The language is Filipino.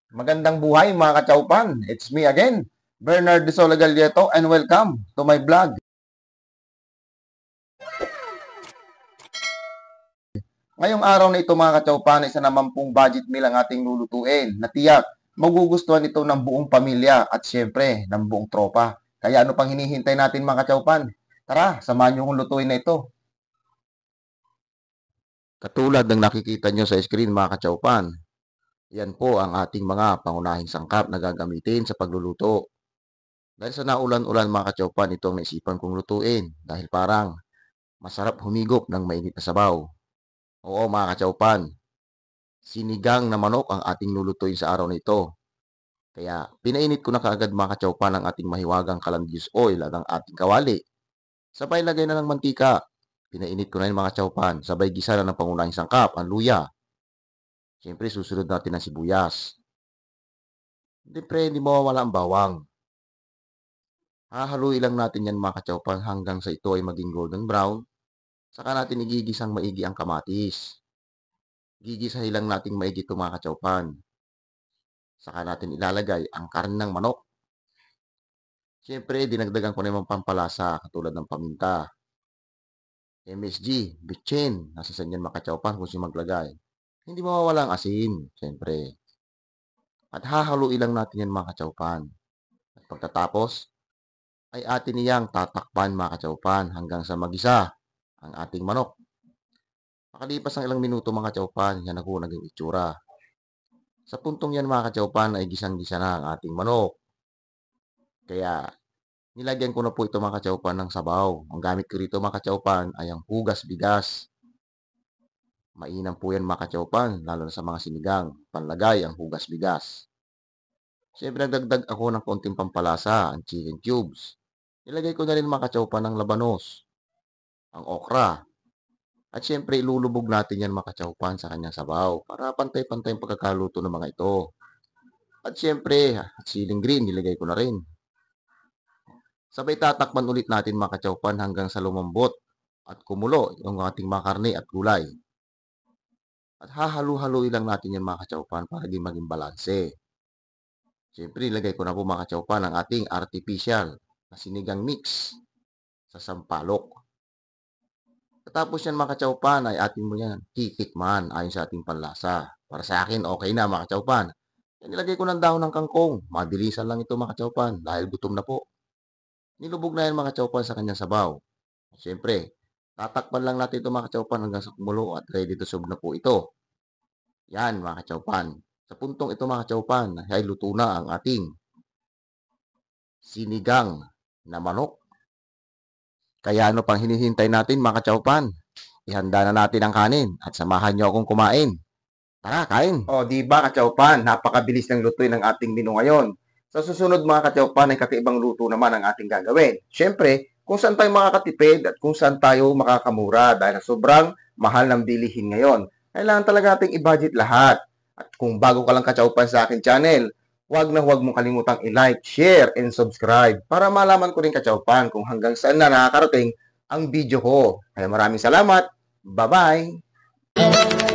Magandang buhay mga kachaupan. It's me again, Bernard de Sola Galleto, and welcome to my vlog. Ngayong araw na ito mga kachaupan, isa naman pong budget meal ang ating lulutuin na tiyak magugustuhan ito ng buong pamilya at syempre ng buong tropa. Kaya ano pang hinihintay natin mga kachaupan? Tara, samahan niyo kong lutuin na ito. Katulad ng nakikita nyo sa screen mga kachaupan, yan po ang ating mga pangunahing sangkap na gagamitin sa pagluluto. Dahil sa naulan-ulan mga kachaupan, ito ang naisipan kong lutuin dahil parang masarap humigop ng mainit na sabaw. Oo mga kachaupan, sinigang na manok ang ating lulutuin sa araw na ito. Kaya pinainit ko na kaagad mga kachaupan ang ating mahiwagang calandius oil at ang ating kawali. Sabay lagay na ng mantika. Pinainit ko na yung mga kachaupan. Sabay gisa na ng pangunahing sangkap, ang luya. Siyempre susunod natin ang sibuyas. Hindi mawawala ang bawang. Hahaluin lang natin yan mga kachaupan hanggang sa ito ay maging golden brown. Saka natin igigisang maigi ang kamatis. Gigisahin lang natin maigi ito mga kachaupan. Saka natin ilalagay ang karne ng manok. Siyempre, dinagdagan ko na yung pampalasa katulad ng paminta. MSG, bitchin, nasa sa inyan mga kachaupan kung sino maglagay. Hindi mawawala ang asin, siyempre. At hahaluin lang natin yan mga kachaupan. At pagkatapos, ay atin niyang tatakpan mga kachaupan hanggang sa magisa ang ating manok. Makalipas ng ilang minuto mga kachaupan, yan ako naging itsura. Sa puntong yan mga kachaupan ay gisang-gisa na ang ating manok. Kaya nilagyan ko na po ito mga kachaupan ng sabaw. Ang gamit ko rito mga kachaupan ay ang hugas bigas. Mainam po yan mga kachaupan, lalo na sa mga sinigang. Panlagay ang hugas bigas. Siyempre nagdagdag ako ng konting pampalasa, ang chicken cubes. Nilagay ko na rin mga kachaupan ng labanos, ang okra. At siyempre ilulubog natin yan mga kachaupan sa kanyang sabaw para pantay-pantay ang pagkakaluto ng mga ito. At siyempre, siling green nilagay ko na rin. Sabay tatakpan ulit natin mga kachaupan hanggang sa lumambot at kumulo yung ating mga karne at gulay. At hahalu-haluin lang natin yan mga kachaupan para di maging balanse. Siyempre, ilagay ko na po mga kachaupan ang ating artificial na sinigang mix sa sampalok. Tapos yan mga kachaupan ay atin mo yan titikman ayon sa ating panlasa. Para sa akin, okay na mga kachaupan. Yan, nilagay ko ng dahon ng kangkong. Mabilisan lang ito mga kachaupan dahil gutom na po. Nilubog na yan mga kachaupan sa kanyang sabaw. Siyempre, tatakpan lang natin ito mga kachaupan hanggang sa kumulo at ready to serve na po ito. Yan mga kachaupan. Sa puntong ito mga kachaupan ay luto na ang ating sinigang na manok. Kaya ano pang hinihintay natin mga kachaupan? Ihanda na natin ang kanin at samahan niyo akong kumain. Tara, kain! O, di ba kachaupan? Napakabilis ng lutuin ng ating menu ngayon. Sa susunod mga kachaupan ay kakaibang luto naman ang ating gagawin. Siyempre, kung saan tayo makakatipid at kung saan tayo makakamura dahil sobrang mahal ng bilihin ngayon. Kailangan talaga nating i-budget lahat. At kung bago ka lang kachaupan sa aking channel, huwag na huwag mong kalimutang i-like, share, and subscribe para malaman ko rin kachaupan kung hanggang saan na nakakarating ang video ko. Kaya maraming salamat. Bye-bye!